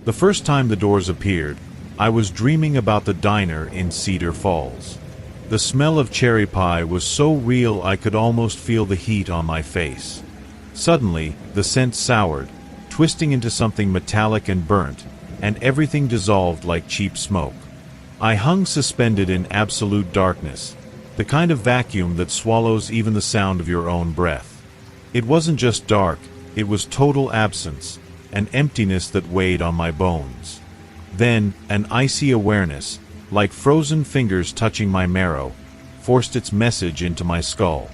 The first time the doors appeared, I was dreaming about the diner in Cedar Falls. The smell of cherry pie was so real I could almost feel the heat on my face. Suddenly, the scent soured, twisting into something metallic and burnt, and everything dissolved like cheap smoke. I hung suspended in absolute darkness, the kind of vacuum that swallows even the sound of your own breath. It wasn't just dark, it was total absence, an emptiness that weighed on my bones. Then, an icy awareness, like frozen fingers touching my marrow, forced its message into my skull.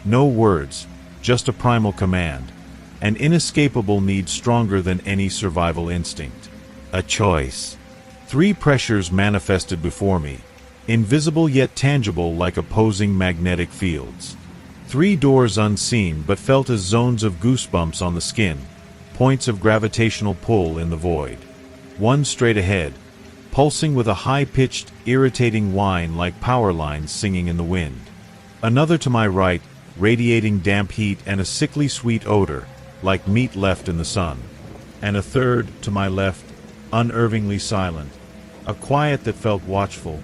No words, just a primal command, an inescapable need stronger than any survival instinct. A choice. 3 pressures manifested before me, invisible yet tangible like opposing magnetic fields. 3 doors unseen but felt as zones of goosebumps on the skin, points of gravitational pull in the void. One straight ahead, pulsing with a high-pitched, irritating whine like power lines singing in the wind. Another to my right, radiating damp heat and a sickly sweet odor, like meat left in the sun. And a third, to my left, unervingly silent, a quiet that felt watchful,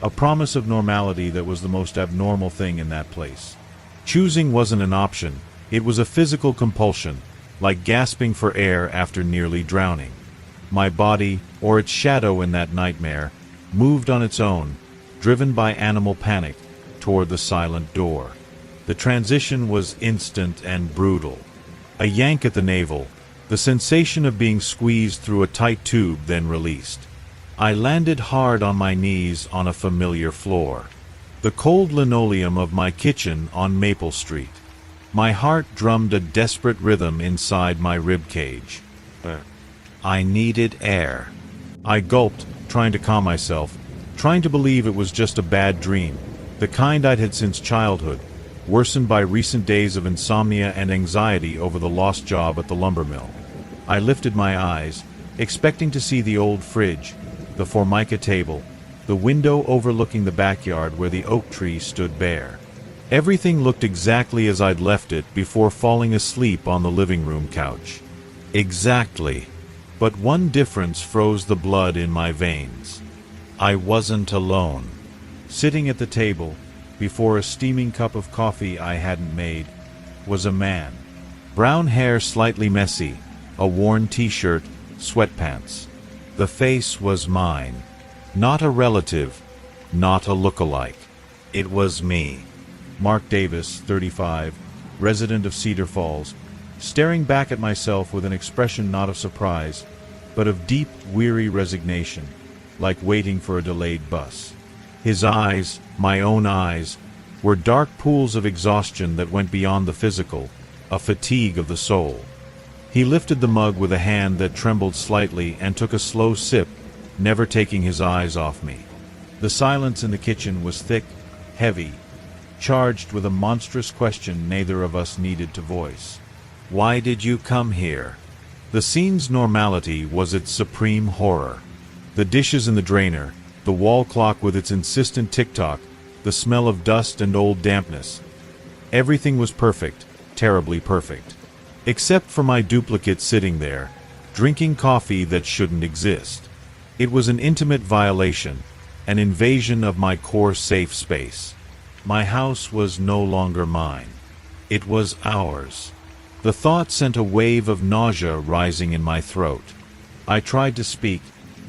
a promise of normality that was the most abnormal thing in that place. Choosing wasn't an option, it was a physical compulsion, like gasping for air after nearly drowning. My body, or its shadow in that nightmare, moved on its own, driven by animal panic, toward the silent door. The transition was instant and brutal. A yank at the navel, the sensation of being squeezed through a tight tube then released. I landed hard on my knees on a familiar floor. The cold linoleum of my kitchen on Maple Street. My heart drummed a desperate rhythm inside my ribcage. I needed air. I gulped, trying to calm myself, trying to believe it was just a bad dream, the kind I'd had since childhood, worsened by recent days of insomnia and anxiety over the lost job at the lumber mill. I lifted my eyes, expecting to see the old fridge, the formica table, the window overlooking the backyard where the oak tree stood bare. Everything looked exactly as I'd left it before falling asleep on the living room couch. Exactly. But one difference froze the blood in my veins. I wasn't alone. Sitting at the table, before a steaming cup of coffee I hadn't made, was a man. Brown hair slightly messy, a worn t-shirt, sweatpants. The face was mine. Not a relative, not a look-alike. It was me. Mark Davis, 35, resident of Cedar Falls, staring back at myself with an expression not of surprise, but of deep, weary resignation, like waiting for a delayed bus. His eyes, my own eyes, were dark pools of exhaustion that went beyond the physical, a fatigue of the soul. He lifted the mug with a hand that trembled slightly and took a slow sip, never taking his eyes off me. The silence in the kitchen was thick, heavy, charged with a monstrous question neither of us needed to voice. Why did you come here? The scene's normality was its supreme horror. The dishes in the drainer, the wall clock with its insistent tick-tock, the smell of dust and old dampness. Everything was perfect, terribly perfect. Except for my duplicate sitting there, drinking coffee that shouldn't exist. It was an intimate violation, an invasion of my core safe space. My house was no longer mine. It was ours. The thought sent a wave of nausea rising in my throat. I tried to speak,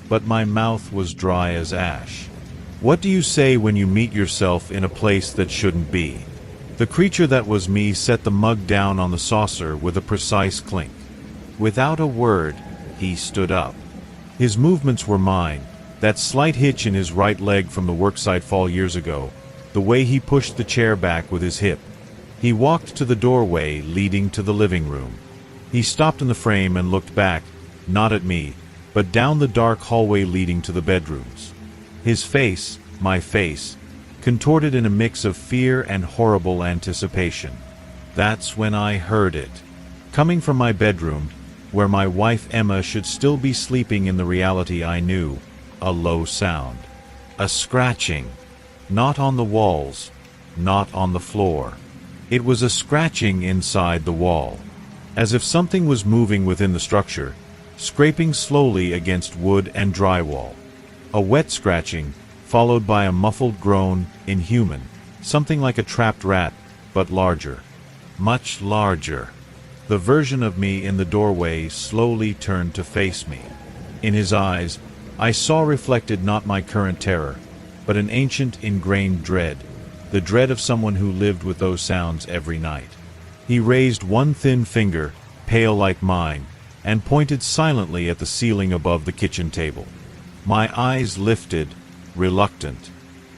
but my mouth was dry as ash. What do you say when you meet yourself in a place that shouldn't be? The creature that was me set the mug down on the saucer with a precise clink. Without a word, he stood up. His movements were mine, that slight hitch in his right leg from the worksite fall years ago, the way he pushed the chair back with his hip. He walked to the doorway leading to the living room. He stopped in the frame and looked back, not at me, but down the dark hallway leading to the bedrooms. His face, my face, contorted in a mix of fear and horrible anticipation. That's when I heard it. Coming from my bedroom, where my wife Emma should still be sleeping in the reality I knew, a low sound. A scratching. Not on the walls, not on the floor. It was a scratching inside the wall. As if something was moving within the structure, scraping slowly against wood and drywall. A wet scratching, followed by a muffled groan, inhuman, something like a trapped rat, but larger. Much larger. The version of me in the doorway slowly turned to face me. In his eyes, I saw reflected not my current terror, but an ancient ingrained dread, the dread of someone who lived with those sounds every night. He raised one thin finger, pale like mine, and pointed silently at the ceiling above the kitchen table. My eyes lifted, reluctant.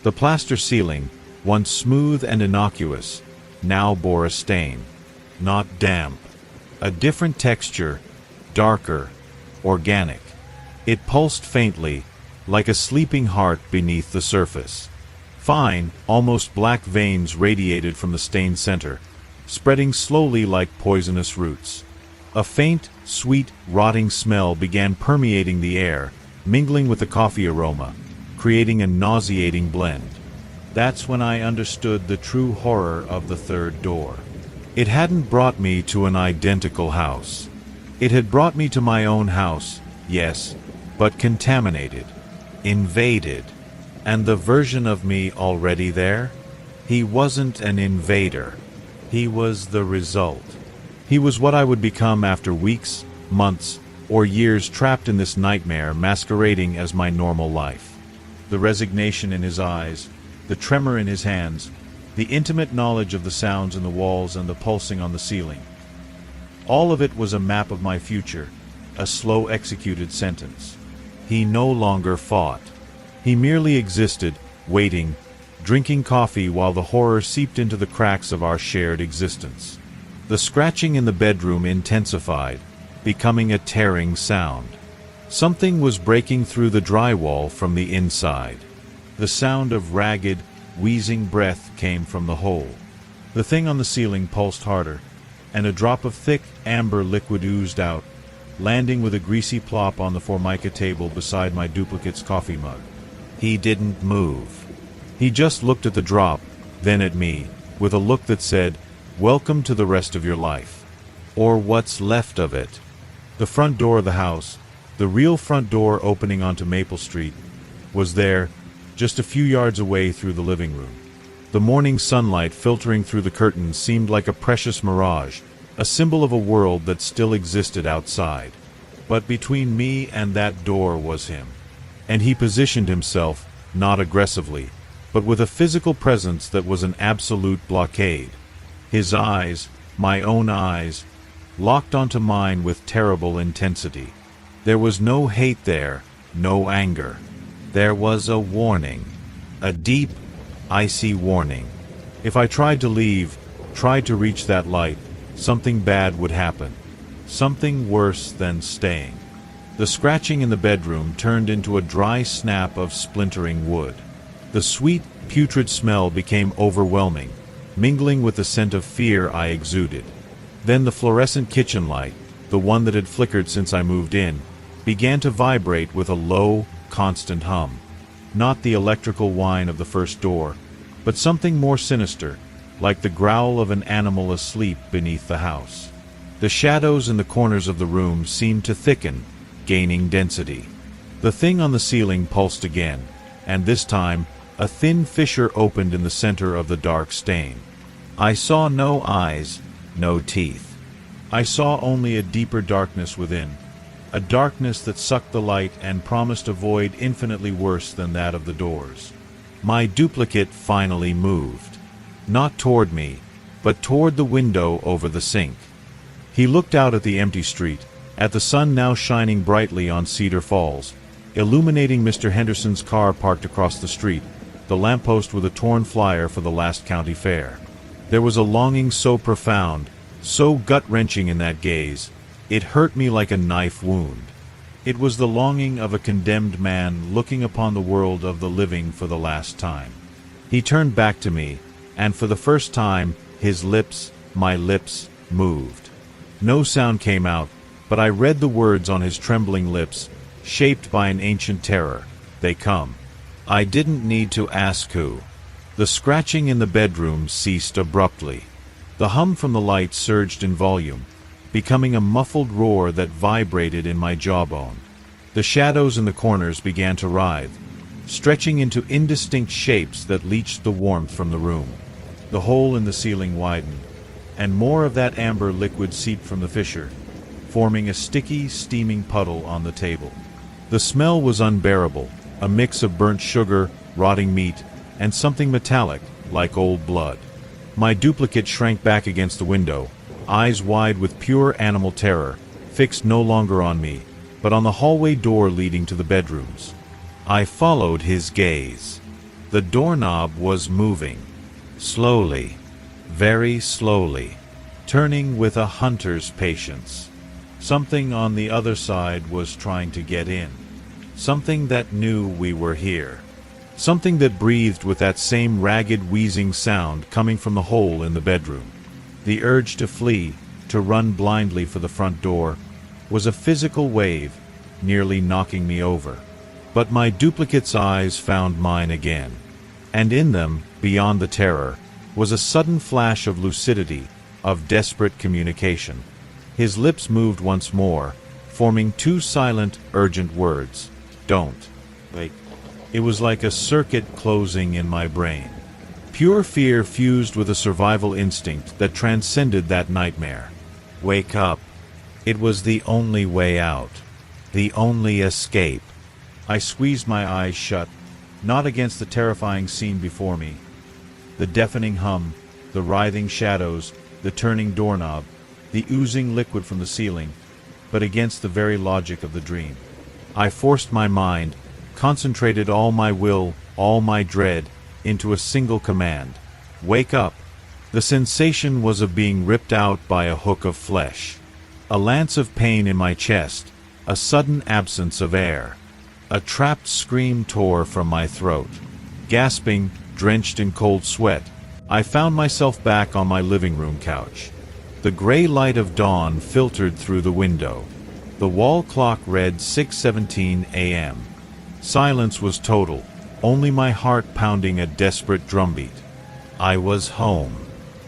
The plaster ceiling, once smooth and innocuous, now bore a stain. Not damp. A different texture, darker, organic. It pulsed faintly, like a sleeping heart beneath the surface. Fine, almost black veins radiated from the stained center, spreading slowly like poisonous roots. A faint, sweet, rotting smell began permeating the air, mingling with the coffee aroma, creating a nauseating blend. That's when I understood the true horror of the third door. It hadn't brought me to an identical house. It had brought me to my own house, yes, but contaminated, invaded. And the version of me already there? He wasn't an invader. He was the result. He was what I would become after weeks, months, or years trapped in this nightmare masquerading as my normal life. The resignation in his eyes, the tremor in his hands, the intimate knowledge of the sounds in the walls and the pulsing on the ceiling. All of it was a map of my future, a slow-executed sentence. He no longer fought. He merely existed, waiting, drinking coffee while the horror seeped into the cracks of our shared existence. The scratching in the bedroom intensified, becoming a tearing sound. Something was breaking through the drywall from the inside. The sound of ragged, wheezing breath came from the hole. The thing on the ceiling pulsed harder, and a drop of thick, amber liquid oozed out, landing with a greasy plop on the Formica table beside my duplicate's coffee mug. He didn't move. He just looked at the drop, then at me, with a look that said, "Welcome to the rest of your life." Or what's left of it. The front door of the house, the real front door opening onto Maple Street, was there, just a few yards away through the living room. The morning sunlight filtering through the curtains seemed like a precious mirage, a symbol of a world that still existed outside. But between me and that door was him. And he positioned himself, not aggressively, but with a physical presence that was an absolute blockade. His eyes, my own eyes, locked onto mine with terrible intensity. There was no hate there, no anger. There was a warning, a deep, icy warning. If I tried to leave, tried to reach that light, something bad would happen. Something worse than staying. The scratching in the bedroom turned into a dry snap of splintering wood. The sweet, putrid smell became overwhelming, mingling with the scent of fear I exuded. Then the fluorescent kitchen light, the one that had flickered since I moved in, began to vibrate with a low, constant hum. Not the electrical whine of the first door, but something more sinister, like the growl of an animal asleep beneath the house. The shadows in the corners of the room seemed to thicken, gaining density. The thing on the ceiling pulsed again, and this time, a thin fissure opened in the center of the dark stain. I saw no eyes, no teeth. I saw only a deeper darkness within, a darkness that sucked the light and promised a void infinitely worse than that of the doors. My duplicate finally moved. Not toward me, but toward the window over the sink. He looked out at the empty street, at the sun now shining brightly on Cedar Falls, illuminating Mr. Henderson's car parked across the street, the lamppost with a torn flyer for the last county fair. There was a longing so profound, so gut-wrenching in that gaze, it hurt me like a knife wound. It was the longing of a condemned man looking upon the world of the living for the last time. He turned back to me, and for the first time, his lips, my lips, moved. No sound came out, but I read the words on his trembling lips, shaped by an ancient terror. They come. I didn't need to ask who. The scratching in the bedroom ceased abruptly. The hum from the light surged in volume, becoming a muffled roar that vibrated in my jawbone. The shadows in the corners began to writhe, stretching into indistinct shapes that leached the warmth from the room. The hole in the ceiling widened, and more of that amber liquid seeped from the fissure, forming a sticky, steaming puddle on the table. The smell was unbearable, a mix of burnt sugar, rotting meat, and something metallic, like old blood. My duplicate shrank back against the window, eyes wide with pure animal terror, fixed no longer on me, but on the hallway door leading to the bedrooms. I followed his gaze. The doorknob was moving, slowly, very slowly, turning with a hunter's patience. Something on the other side was trying to get in. Something that knew we were here. Something that breathed with that same ragged, wheezing sound coming from the hole in the bedroom. The urge to flee, to run blindly for the front door, was a physical wave, nearly knocking me over. But my duplicate's eyes found mine again, and in them, beyond the terror, was a sudden flash of lucidity, of desperate communication. His lips moved once more, forming two silent, urgent words. Don't. Wait. It was like a circuit closing in my brain. Pure fear fused with a survival instinct that transcended that nightmare. Wake up. It was the only way out. The only escape. I squeezed my eyes shut, not against the terrifying scene before me. The deafening hum, the writhing shadows, the turning doorknob, the oozing liquid from the ceiling, but against the very logic of the dream. I forced my mind, concentrated all my will, all my dread, into a single command. Wake up. The sensation was of being ripped out by a hook of flesh. A lance of pain in my chest, a sudden absence of air. A trapped scream tore from my throat. Gasping, drenched in cold sweat, I found myself back on my living room couch. The gray light of dawn filtered through the window. The wall clock read 6:17 a.m. Silence was total, only my heart pounding a desperate drumbeat. I was home.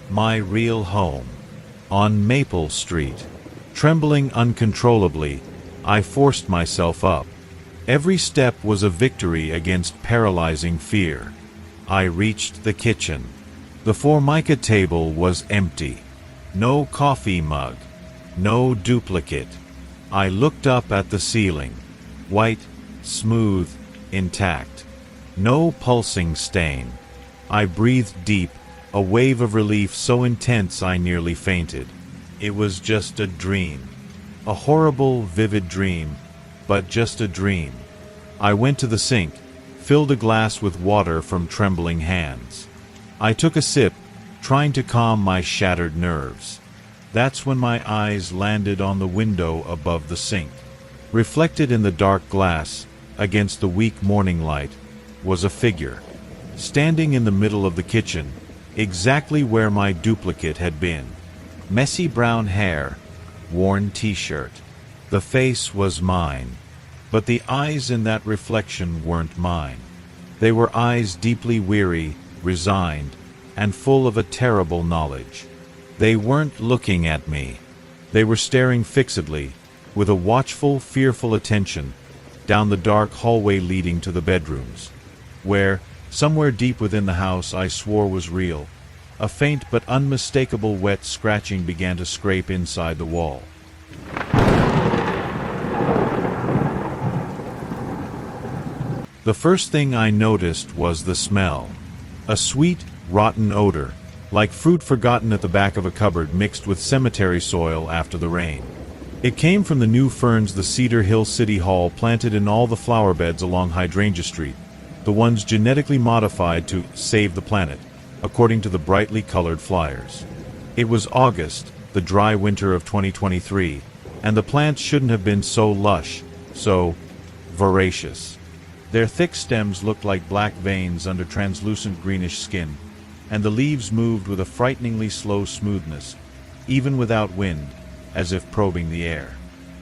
My real home. On Maple Street. Trembling uncontrollably, I forced myself up. Every step was a victory against paralyzing fear. I reached the kitchen. The Formica table was empty. No coffee mug. No duplicate. I looked up at the ceiling. White, smooth, intact. No pulsing stain. I breathed deep, a wave of relief so intense I nearly fainted. It was just a dream. A horrible, vivid dream, but just a dream. I went to the sink, filled a glass with water from trembling hands. I took a sip, trying to calm my shattered nerves. That's when my eyes landed on the window above the sink. Reflected in the dark glass, against the weak morning light, was a figure, standing in the middle of the kitchen, exactly where my duplicate had been. Messy brown hair, worn t-shirt. The face was mine, but the eyes in that reflection weren't mine. They were eyes deeply weary, resigned, and full of a terrible knowledge. They weren't looking at me. They were staring fixedly, with a watchful, fearful attention, down the dark hallway leading to the bedrooms, where, somewhere deep within the house I swore was real, a faint but unmistakable wet scratching began to scrape inside the wall. The first thing I noticed was the smell. A sweet, rotten odor, like fruit forgotten at the back of a cupboard mixed with cemetery soil after the rain. It came from the new ferns the Cedar Hill City Hall planted in all the flower beds along Hydrangea Street, the ones genetically modified to save the planet, according to the brightly colored flyers. It was August, the dry winter of 2023, and the plants shouldn't have been so lush, so voracious. Their thick stems looked like black veins under translucent greenish skin, and the leaves moved with a frighteningly slow smoothness, even without wind, as if probing the air.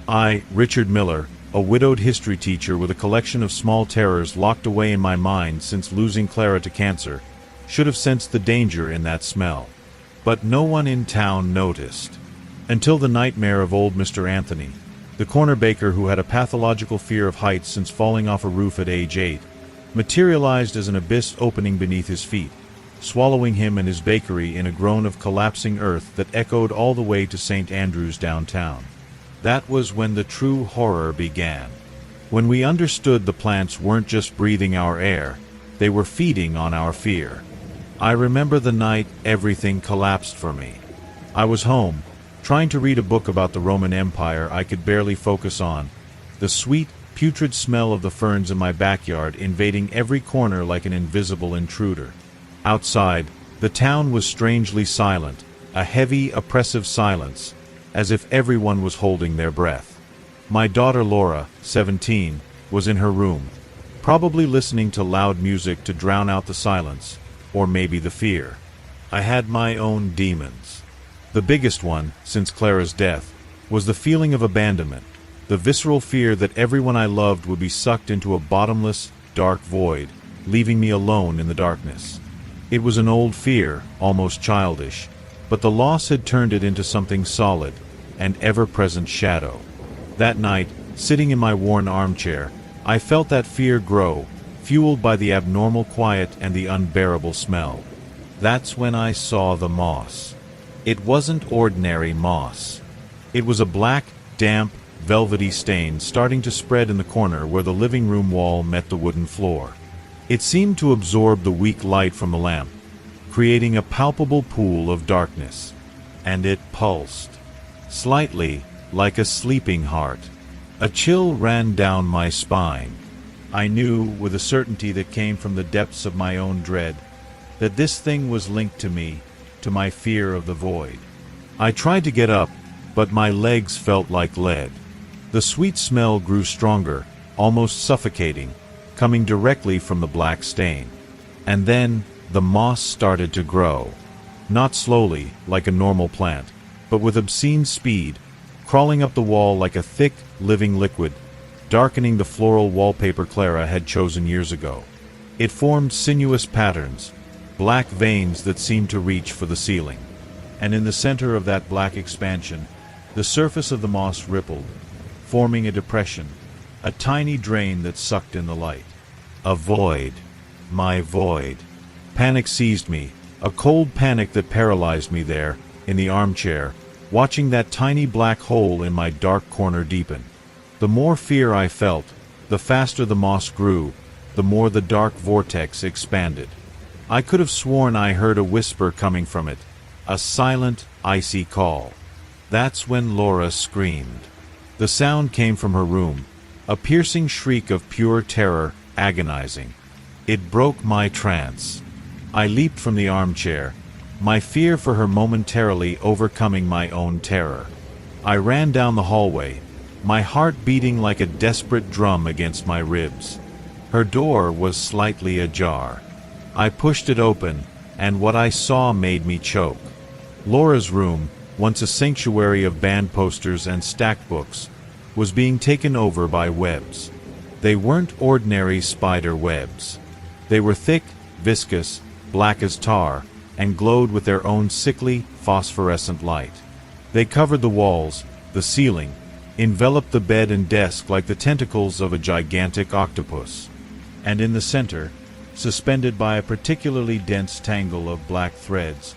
I, Richard Miller, a widowed history teacher with a collection of small terrors locked away in my mind since losing Clara to cancer, should have sensed the danger in that smell. But no one in town noticed. Until the nightmare of old Mr. Anthony, the corner baker who had a pathological fear of heights since falling off a roof at age 8, materialized as an abyss opening beneath his feet, swallowing him and his bakery in a groan of collapsing earth that echoed all the way to St. Andrews downtown. That was when the true horror began. When we understood the plants weren't just breathing our air, they were feeding on our fear. I remember the night everything collapsed for me. I was home, trying to read a book about the Roman Empire I could barely focus on, the sweet, putrid smell of the ferns in my backyard invading every corner like an invisible intruder. Outside, the town was strangely silent, a heavy, oppressive silence, as if everyone was holding their breath. My daughter Laura, 17, was in her room, probably listening to loud music to drown out the silence, or maybe the fear. I had my own demons. The biggest one, since Clara's death, was the feeling of abandonment, the visceral fear that everyone I loved would be sucked into a bottomless, dark void, leaving me alone in the darkness. It was an old fear, almost childish, but the loss had turned it into something solid, an ever-present shadow. That night, sitting in my worn armchair, I felt that fear grow, fueled by the abnormal quiet and the unbearable smell. That's when I saw the moss. It wasn't ordinary moss. It was a black, damp, velvety stain starting to spread in the corner where the living room wall met the wooden floor. It seemed to absorb the weak light from the lamp, creating a palpable pool of darkness. And it pulsed, slightly, like a sleeping heart. A chill ran down my spine. I knew, with a certainty that came from the depths of my own dread, that this thing was linked to me, to my fear of the void. I tried to get up, but my legs felt like lead. The sweet smell grew stronger, almost suffocating, coming directly from the black stain. And then, the moss started to grow. Not slowly, like a normal plant, but with obscene speed, crawling up the wall like a thick, living liquid, darkening the floral wallpaper Clara had chosen years ago. It formed sinuous patterns, black veins that seemed to reach for the ceiling. And in the center of that black expansion, the surface of the moss rippled, forming a depression, a tiny drain that sucked in the light. A void. My void. Panic seized me, a cold panic that paralyzed me there, in the armchair, watching that tiny black hole in my dark corner deepen. The more fear I felt, the faster the moss grew, the more the dark vortex expanded. I could have sworn I heard a whisper coming from it, a silent, icy call. That's when Laura screamed. The sound came from her room, a piercing shriek of pure terror, agonizing. It broke my trance. I leaped from the armchair, my fear for her momentarily overcoming my own terror. I ran down the hallway, my heart beating like a desperate drum against my ribs. Her door was slightly ajar. I pushed it open, and what I saw made me choke. Laura's room, once a sanctuary of band posters and stacked books, was being taken over by webs. They weren't ordinary spider webs. They were thick, viscous, black as tar, and glowed with their own sickly, phosphorescent light. They covered the walls, the ceiling, enveloped the bed and desk like the tentacles of a gigantic octopus. And in the center, suspended by a particularly dense tangle of black threads,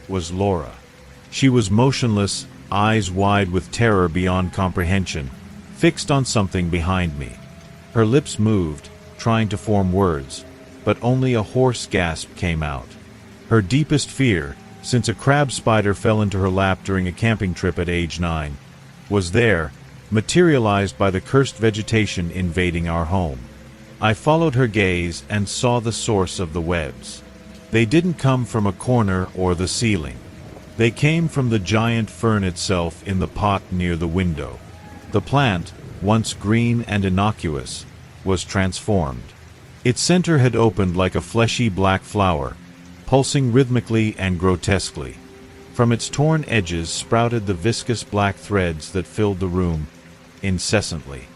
was Laura. She was motionless, eyes wide with terror beyond comprehension, fixed on something behind me. Her lips moved, trying to form words, but only a hoarse gasp came out. Her deepest fear, since a crab spider fell into her lap during a camping trip at age 9, was there, materialized by the cursed vegetation invading our home. I followed her gaze and saw the source of the webs. They didn't come from a corner or the ceiling. They came from the giant fern itself in the pot near the window. The plant, once green and innocuous, was transformed. Its center had opened like a fleshy black flower, pulsing rhythmically and grotesquely. From its torn edges sprouted the viscous black threads that filled the room, incessantly.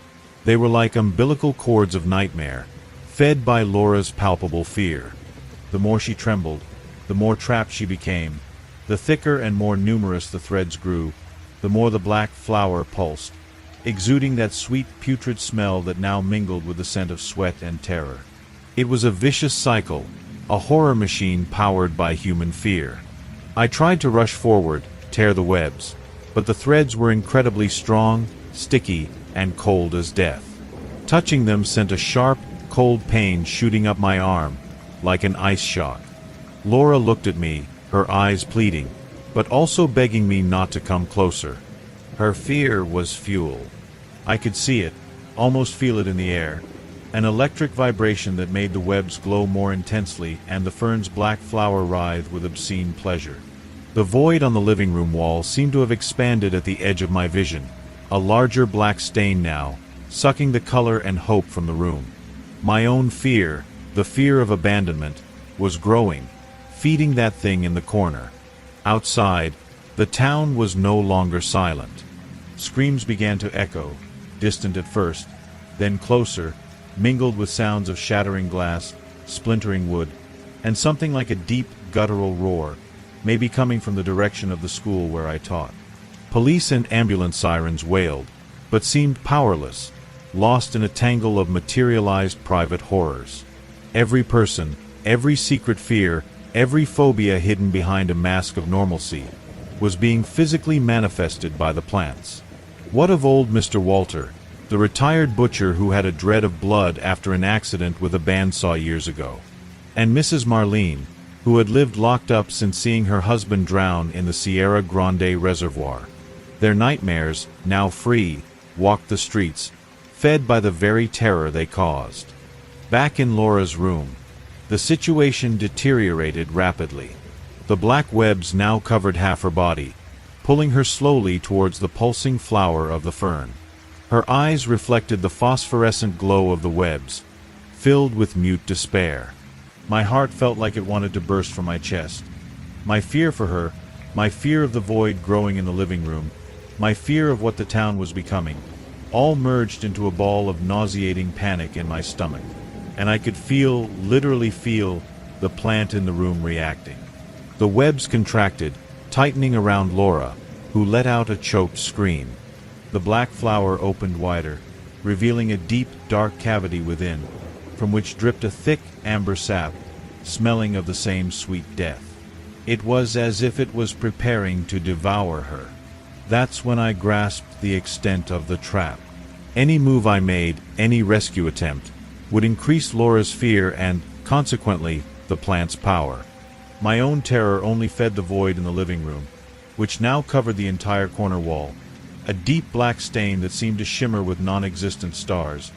They were like umbilical cords of nightmare, fed by Laura's palpable fear. The more she trembled, the more trapped she became. The thicker and more numerous the threads grew, the more the black flower pulsed, exuding that sweet putrid smell that now mingled with the scent of sweat and terror. It was a vicious cycle, a horror machine powered by human fear. I tried to rush forward, tear the webs, but the threads were incredibly strong, sticky, and cold as death. Touching them sent a sharp, cold pain shooting up my arm, like an ice shock. Laura looked at me, her eyes pleading, but also begging me not to come closer. Her fear was fuel. I could see it, almost feel it in the air, an electric vibration that made the webs glow more intensely and the fern's black flower writhe with obscene pleasure. The void on the living room wall seemed to have expanded at the edge of my vision, a larger black stain now, sucking the color and hope from the room. My own fear, the fear of abandonment, was growing, feeding that thing in the corner. Outside, the town was no longer silent. Screams began to echo, distant at first, then closer, mingled with sounds of shattering glass, splintering wood, and something like a deep, guttural roar, maybe coming from the direction of the school where I taught. Police and ambulance sirens wailed, but seemed powerless, lost in a tangle of materialized private horrors. Every person, every secret fear, every phobia hidden behind a mask of normalcy, was being physically manifested by the plants. What of old Mr. Walter, the retired butcher who had a dread of blood after an accident with a bandsaw years ago? And Mrs. Marlene, who had lived locked up since seeing her husband drown in the Sierra Grande Reservoir. Their nightmares, now free, walked the streets, fed by the very terror they caused. Back in Laura's room, the situation deteriorated rapidly. The black webs now covered half her body, pulling her slowly towards the pulsing flower of the fern. Her eyes reflected the phosphorescent glow of the webs, filled with mute despair. My heart felt like it wanted to burst from my chest. My fear for her, my fear of the void growing in the living room, my fear of what the town was becoming, all merged into a ball of nauseating panic in my stomach. And I could feel, literally feel, the plant in the room reacting. The webs contracted, tightening around Laura, who let out a choked scream. The black flower opened wider, revealing a deep, dark cavity within, from which dripped a thick, amber sap, smelling of the same sweet death. It was as if it was preparing to devour her. That's when I grasped the extent of the trap. Any move I made, any rescue attempt, would increase Laura's fear and, consequently, the plant's power. My own terror only fed the void in the living room, which now covered the entire corner wall, a deep black stain that seemed to shimmer with non-existent stars,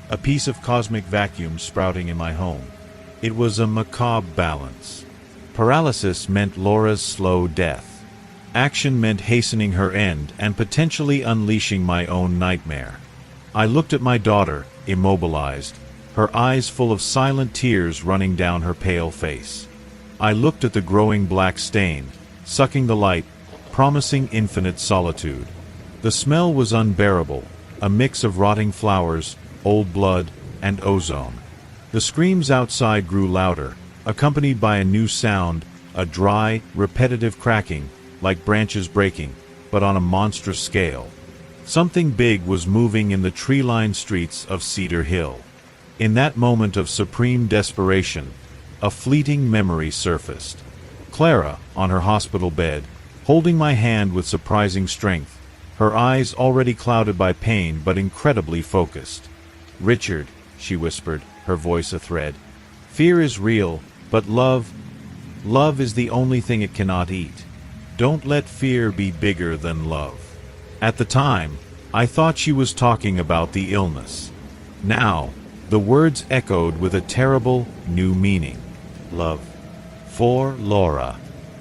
a piece of cosmic vacuum sprouting in my home. It was a macabre balance. Paralysis meant Laura's slow death. Action meant hastening her end and potentially unleashing my own nightmare. I looked at my daughter, immobilized, her eyes full of silent tears running down her pale face. I looked at the growing black stain, sucking the light, promising infinite solitude. The smell was unbearable, a mix of rotting flowers, old blood, and ozone. The screams outside grew louder, accompanied by a new sound, a dry, repetitive cracking, like branches breaking, but on a monstrous scale. Something big was moving in the tree-lined streets of Cedar Hill. In that moment of supreme desperation, a fleeting memory surfaced. Clara, on her hospital bed, holding my hand with surprising strength, her eyes already clouded by pain but incredibly focused. "Richard," she whispered, her voice a thread, "fear is real, but love is the only thing it cannot eat. Don't let fear be bigger than love." At the time, I thought she was talking about the illness. Now, the words echoed with a terrible, new meaning. Love. For Laura.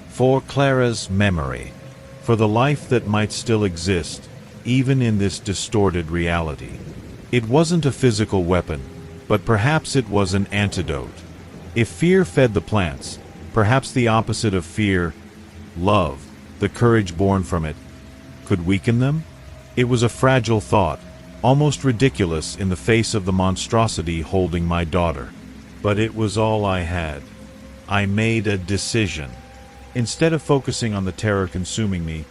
For Clara's memory. For the life that might still exist, even in this distorted reality. It wasn't a physical weapon, but perhaps it was an antidote. If fear fed the plants, perhaps the opposite of fear, love, the courage born from it, could weaken them? It was a fragile thought, almost ridiculous in the face of the monstrosity holding my daughter. But it was all I had. I made a decision. Instead of focusing on the terror consuming me,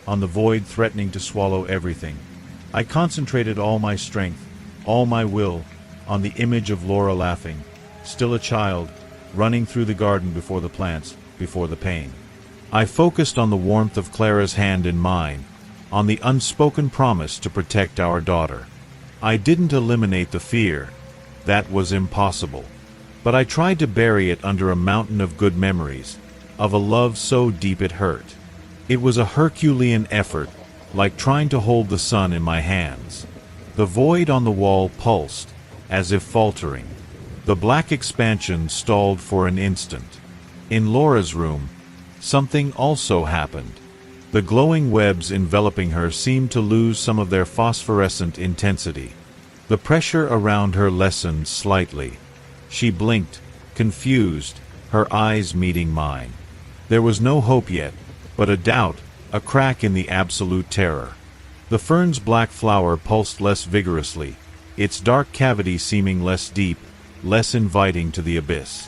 on the void threatening to swallow everything. I concentrated all my strength, all my will, on the image of Laura laughing, still a child, running through the garden before the plants, before the pain. I focused on the warmth of Clara's hand in mine, on the unspoken promise to protect our daughter. I didn't eliminate the fear. That was impossible. But I tried to bury it under a mountain of good memories, of a love so deep it hurt. It was a Herculean effort, like trying to hold the sun in my hands. The void on the wall pulsed, as if faltering. The black expansion stalled for an instant. In Laura's room, something also happened. The glowing webs enveloping her seemed to lose some of their phosphorescent intensity. The pressure around her lessened slightly. She blinked, confused, her eyes meeting mine. There was no hope yet, but a doubt, a crack in the absolute terror. The fern's black flower pulsed less vigorously, its dark cavity seeming less deep, less inviting to the abyss.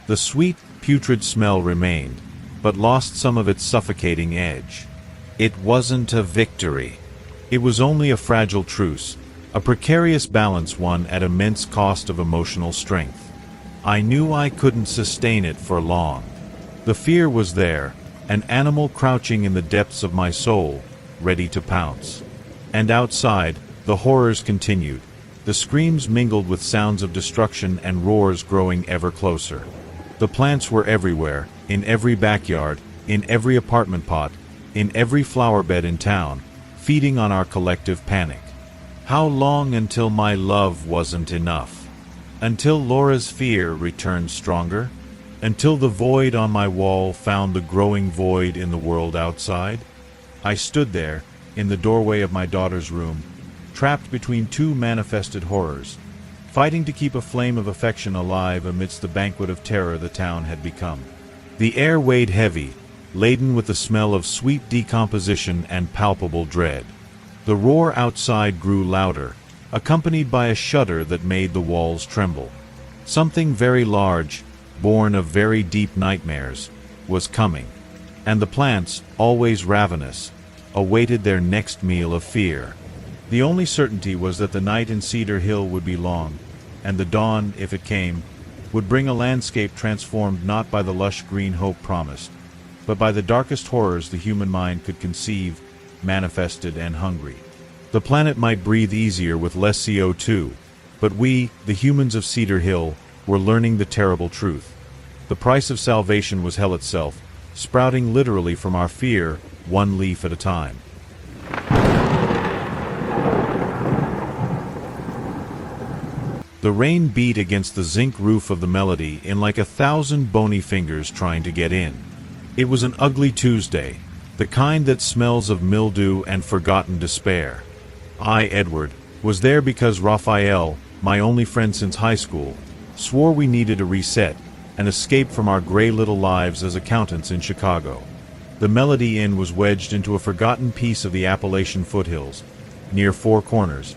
The sweet, putrid smell remained, but lost some of its suffocating edge. It wasn't a victory. It was only a fragile truce, a precarious balance won at immense cost of emotional strength. I knew I couldn't sustain it for long. The fear was there, an animal crouching in the depths of my soul, ready to pounce. And outside, the horrors continued. The screams mingled with sounds of destruction and roars growing ever closer. The plants were everywhere, in every backyard, in every apartment pot, in every flower bed in town, feeding on our collective panic. How long until my love wasn't enough? Until Laura's fear returned stronger? Until the void on my wall found the growing void in the world outside? I stood there, in the doorway of my daughter's room, trapped between two manifested horrors, fighting to keep a flame of affection alive amidst the banquet of terror the town had become. The air weighed heavy, laden with the smell of sweet decomposition and palpable dread. The roar outside grew louder, accompanied by a shudder that made the walls tremble. Something very large, born of very deep nightmares, was coming, and the plants, always ravenous, awaited their next meal of fear. The only certainty was that the night in Cedar Hill would be long, and the dawn, if it came, would bring a landscape transformed not by the lush green hope promised, but by the darkest horrors the human mind could conceive, manifested and hungry. The planet might breathe easier with less CO2, but we, the humans of Cedar Hill, were learning the terrible truth. The price of salvation was hell itself, sprouting literally from our fear, one leaf at a time. The rain beat against the zinc roof of the Melody in like 1,000 bony fingers trying to get in. It was an ugly Tuesday, the kind that smells of mildew and forgotten despair. I, Edward, was there because Raphael, my only friend since high school, swore we needed a reset, an escape from our gray little lives as accountants in Chicago. The Melody Inn was wedged into a forgotten piece of the Appalachian foothills, near Four Corners,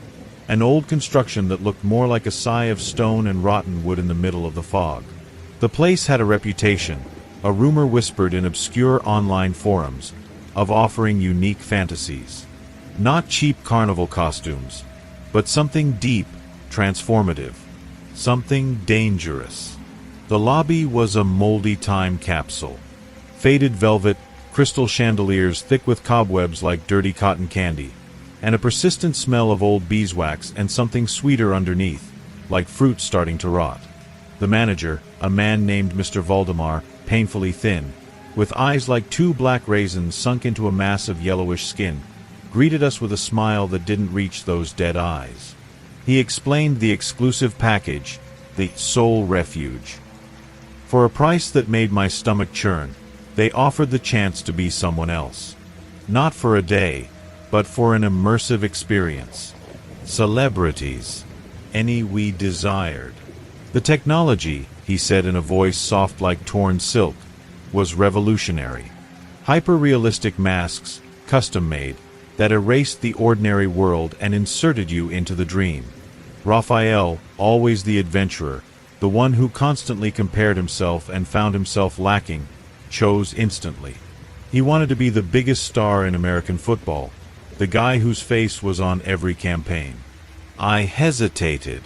an old construction that looked more like a sigh of stone and rotten wood in the middle of the fog. The place had a reputation, a rumor whispered in obscure online forums, of offering unique fantasies. Not cheap carnival costumes, but something deep, transformative, something dangerous. The lobby was a moldy time capsule. Faded velvet, crystal chandeliers thick with cobwebs like dirty cotton candy, and a persistent smell of old beeswax and something sweeter underneath, like fruit starting to rot. The manager, a man named Mr. Valdemar, painfully thin, with eyes like two black raisins sunk into a mass of yellowish skin, greeted us with a smile that didn't reach those dead eyes. He explained the exclusive package, the Soul Refuge. For a price that made my stomach churn, they offered the chance to be someone else. Not for a day, but for an immersive experience. Celebrities. Any we desired. The technology, he said in a voice soft like torn silk, was revolutionary. Hyper-realistic masks, custom-made, that erased the ordinary world and inserted you into the dream. Raphael, always the adventurer, the one who constantly compared himself and found himself lacking, chose instantly. He wanted to be the biggest star in American football, the guy whose face was on every campaign. I hesitated.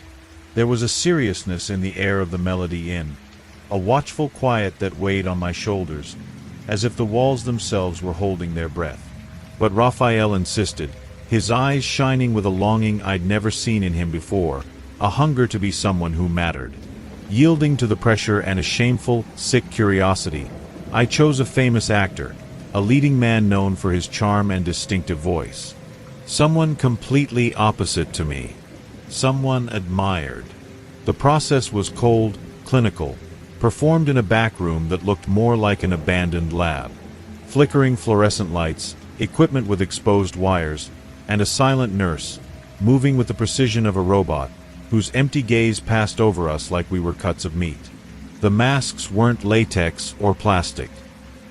There was a seriousness in the air of the Melody Inn, a watchful quiet that weighed on my shoulders, as if the walls themselves were holding their breath. But Raphael insisted, his eyes shining with a longing I'd never seen in him before, a hunger to be someone who mattered. Yielding to the pressure and a shameful, sick curiosity, I chose a famous actor, a leading man known for his charm and distinctive voice. Someone completely opposite to me. Someone admired. The process was cold, clinical, performed in a back room that looked more like an abandoned lab. Flickering fluorescent lights, equipment with exposed wires, and a silent nurse, moving with the precision of a robot, whose empty gaze passed over us like we were cuts of meat. The masks weren't latex or plastic.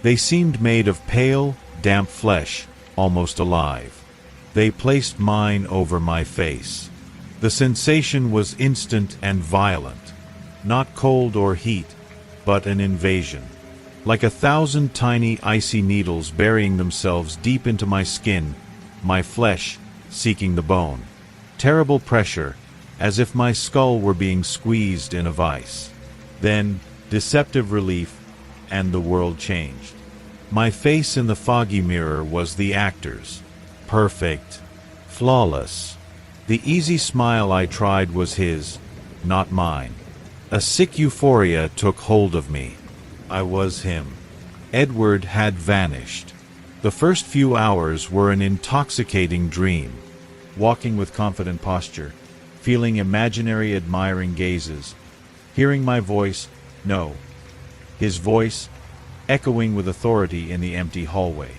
They seemed made of pale, damp flesh, almost alive. They placed mine over my face. The sensation was instant and violent. Not cold or heat, but an invasion. Like 1,000 tiny icy needles burying themselves deep into my skin, my flesh seeking the bone. Terrible pressure, as if my skull were being squeezed in a vice. Then, deceptive relief, and the world changed. My face in the foggy mirror was the actor's. Perfect. Flawless. The easy smile I tried was his, not mine. A sick euphoria took hold of me. I was him. Edward had vanished. The first few hours were an intoxicating dream. Walking with confident posture, feeling imaginary admiring gazes, hearing my voice, no, his voice, echoing with authority in the empty hallway.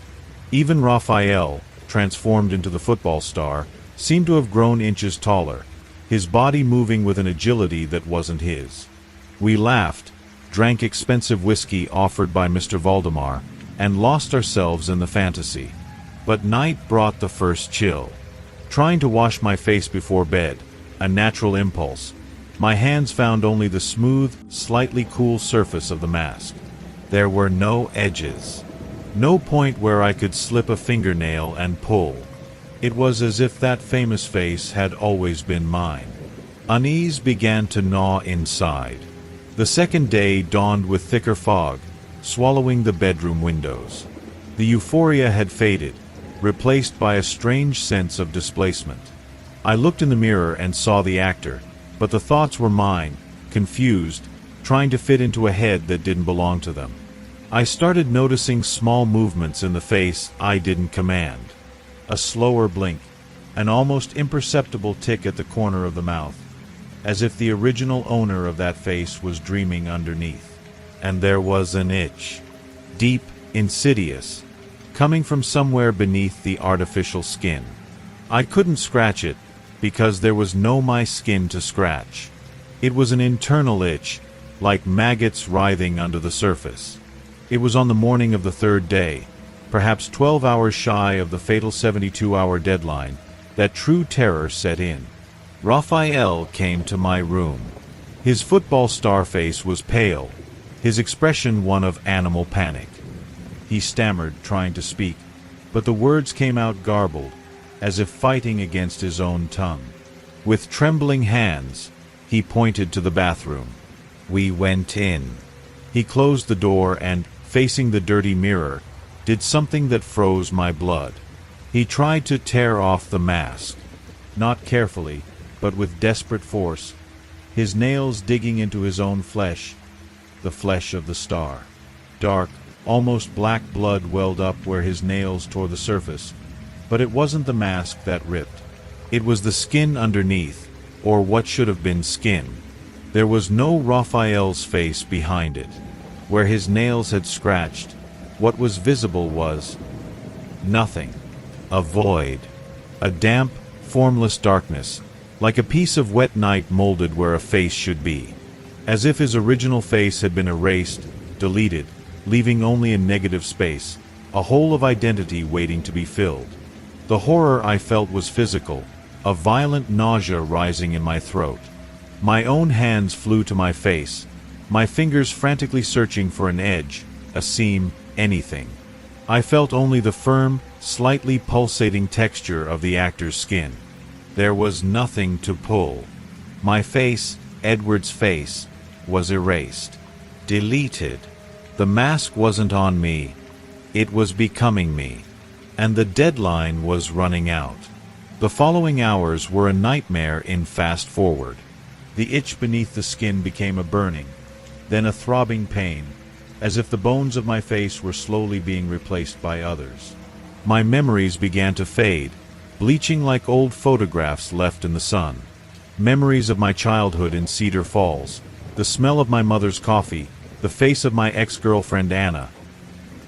Even Raphael, transformed into the football star, seemed to have grown inches taller, his body moving with an agility that wasn't his. We laughed, drank expensive whiskey offered by Mr. Valdemar, and lost ourselves in the fantasy. But night brought the first chill. Trying to wash my face before bed, a natural impulse, my hands found only the smooth, slightly cool surface of the mask. There were no edges. No point where I could slip a fingernail and pull. It was as if that famous face had always been mine. Unease began to gnaw inside. The second day dawned with thicker fog, swallowing the bedroom windows. The euphoria had faded, replaced by a strange sense of displacement. I looked in the mirror and saw the actor, but the thoughts were mine, confused, trying to fit into a head that didn't belong to them. I started noticing small movements in the face I didn't command. A slower blink, an almost imperceptible tick at the corner of the mouth, as if the original owner of that face was dreaming underneath. And there was an itch, deep, insidious, coming from somewhere beneath the artificial skin. I couldn't scratch it, because there was no my skin to scratch. It was an internal itch, like maggots writhing under the surface. It was on the morning of the third day, perhaps 12 hours shy of the fatal 72-hour deadline, that true terror set in. Raphael came to my room. His football star face was pale, his expression one of animal panic. He stammered, trying to speak, but the words came out garbled, as if fighting against his own tongue. With trembling hands, he pointed to the bathroom. We went in. He closed the door and, facing the dirty mirror, did something that froze my blood. He tried to tear off the mask. Not carefully, but with desperate force, his nails digging into his own flesh, the flesh of the star. Dark, almost black blood welled up where his nails tore the surface, but it wasn't the mask that ripped. It was the skin underneath, or what should have been skin. There was no Raphael's face behind it. Where his nails had scratched, what was visible was nothing. A void. A damp, formless darkness, like a piece of wet night molded where a face should be. As if his original face had been erased, deleted, leaving only a negative space, a hole of identity waiting to be filled. The horror I felt was physical, a violent nausea rising in my throat. My own hands flew to my face, my fingers frantically searching for an edge, a seam, anything. I felt only the firm, slightly pulsating texture of the actor's skin. There was nothing to pull. My face, Edward's face, was erased. Deleted. The mask wasn't on me. It was becoming me. And the deadline was running out. The following hours were a nightmare in fast forward. The itch beneath the skin became a burning, then a throbbing pain, as if the bones of my face were slowly being replaced by others. My memories began to fade, bleaching like old photographs left in the sun. Memories of my childhood in Cedar Falls, the smell of my mother's coffee, the face of my ex-girlfriend Anna.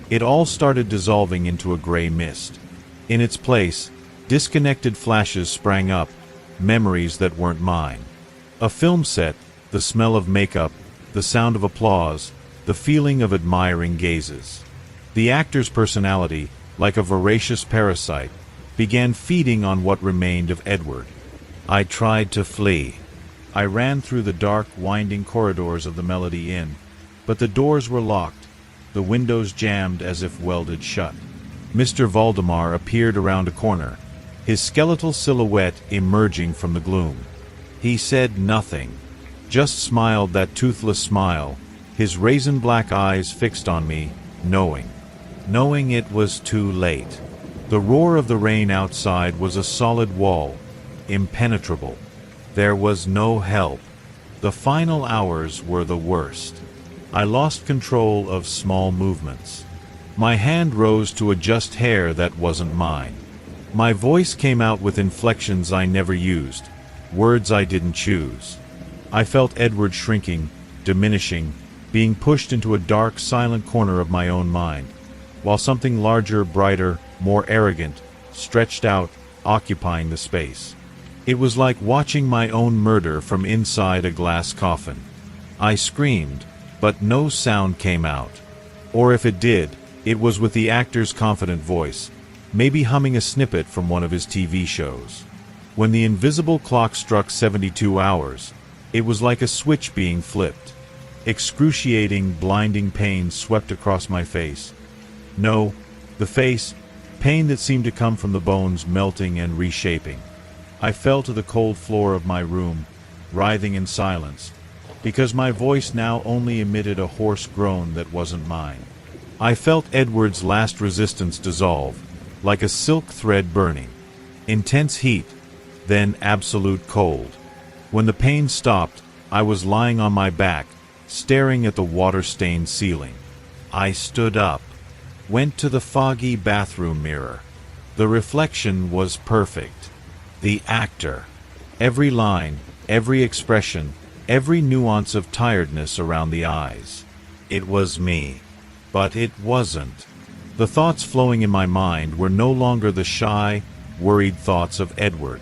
It all started dissolving into a gray mist. In its place, disconnected flashes sprang up, memories that weren't mine. A film set, the smell of makeup, the sound of applause, the feeling of admiring gazes. The actor's personality, like a voracious parasite, began feeding on what remained of Edward. I tried to flee. I ran through the dark, winding corridors of the Melody Inn, but the doors were locked, the windows jammed as if welded shut. Mr. Valdemar appeared around a corner, his skeletal silhouette emerging from the gloom. He said nothing, just smiled that toothless smile, his raisin-black eyes fixed on me, knowing it was too late. The roar of the rain outside was a solid wall, impenetrable. There was no help. The final hours were the worst. I lost control of small movements. My hand rose to adjust hair that wasn't mine. My voice came out with inflections I never used, words I didn't choose. I felt Edward shrinking, diminishing, being pushed into a dark, silent corner of my own mind, while something larger, brighter, more arrogant, stretched out, occupying the space. It was like watching my own murder from inside a glass coffin. I screamed, but no sound came out. Or if it did, it was with the actor's confident voice, maybe humming a snippet from one of his TV shows. When the invisible clock struck 72 hours, it was like a switch being flipped. Excruciating, blinding pain swept across my face. No, the face, pain that seemed to come from the bones melting and reshaping. I fell to the cold floor of my room, writhing in silence, because my voice now only emitted a hoarse groan that wasn't mine. I felt Edward's last resistance dissolve, like a silk thread burning. Intense heat, then absolute cold. When the pain stopped, I was lying on my back, staring at the water-stained ceiling. I stood up, went to the foggy bathroom mirror. The reflection was perfect. The actor. Every line, every expression, every nuance of tiredness around the eyes. It was me. But it wasn't. The thoughts flowing in my mind were no longer the shy, worried thoughts of Edward.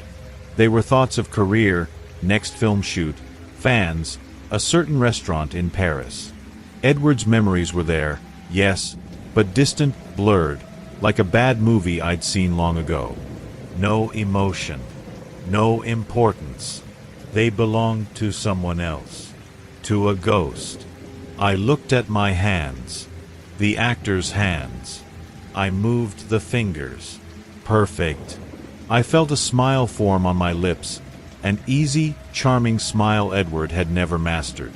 They were thoughts of career, next film shoot, fans, a certain restaurant in Paris. Edward's memories were there, yes, but distant, blurred, like a bad movie I'd seen long ago. No emotion, no importance. They belonged to someone else, to a ghost. I looked at my hands, the actor's hands. I moved the fingers. Perfect. I felt a smile form on my lips, an easy, charming smile Edward had never mastered.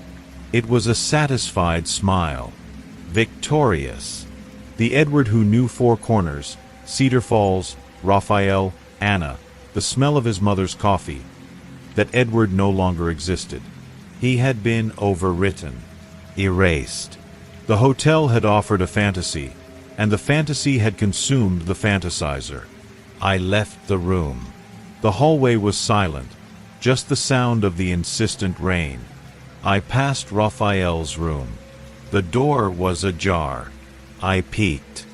It was a satisfied smile. Victorious. The Edward who knew four corners, Cedar Falls, Raphael, Anna, the smell of his mother's coffee. That Edward no longer existed. He had been overwritten, erased. The hotel had offered a fantasy, and the fantasy had consumed the fantasizer. I left the room. The hallway was silent, just the sound of the insistent rain. I passed Raphael's room. The door was ajar. I peeked.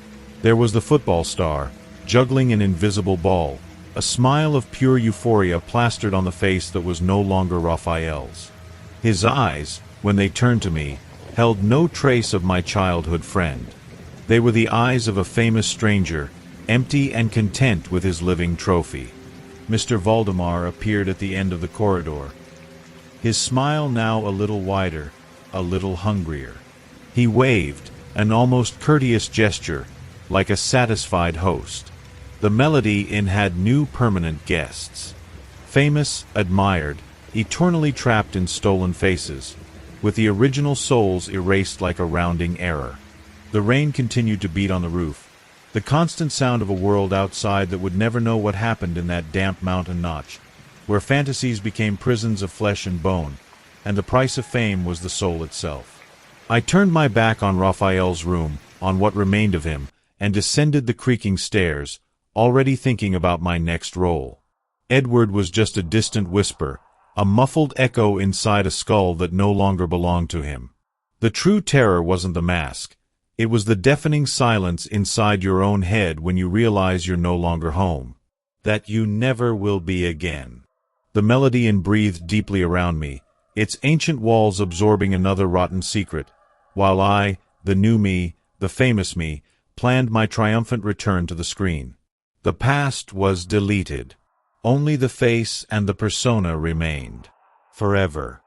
There was the football star, juggling an invisible ball, a smile of pure euphoria plastered on the face that was no longer Raphael's. His eyes, when they turned to me, held no trace of my childhood friend. They were the eyes of a famous stranger, empty and content with his living trophy. Mr. Valdemar appeared at the end of the corridor. His smile now a little wider, a little hungrier. He waved, an almost courteous gesture, like a satisfied host. The melody in had new permanent guests. Famous, admired, eternally trapped in stolen faces, with the original souls erased like a rounding error. The rain continued to beat on the roof, the constant sound of a world outside that would never know what happened in that damp mountain notch, where fantasies became prisons of flesh and bone, and the price of fame was the soul itself. I turned my back on Raphael's room, on what remained of him, and descended the creaking stairs, already thinking about my next role. Edward was just a distant whisper, a muffled echo inside a skull that no longer belonged to him. The true terror wasn't the mask. It was the deafening silence inside your own head when you realize you're no longer home. That you never will be again. The melody breathed deeply around me, its ancient walls absorbing another rotten secret, while I, the new me, the famous me, planned my triumphant return to the screen. The past was deleted. Only the face and the persona remained. Forever.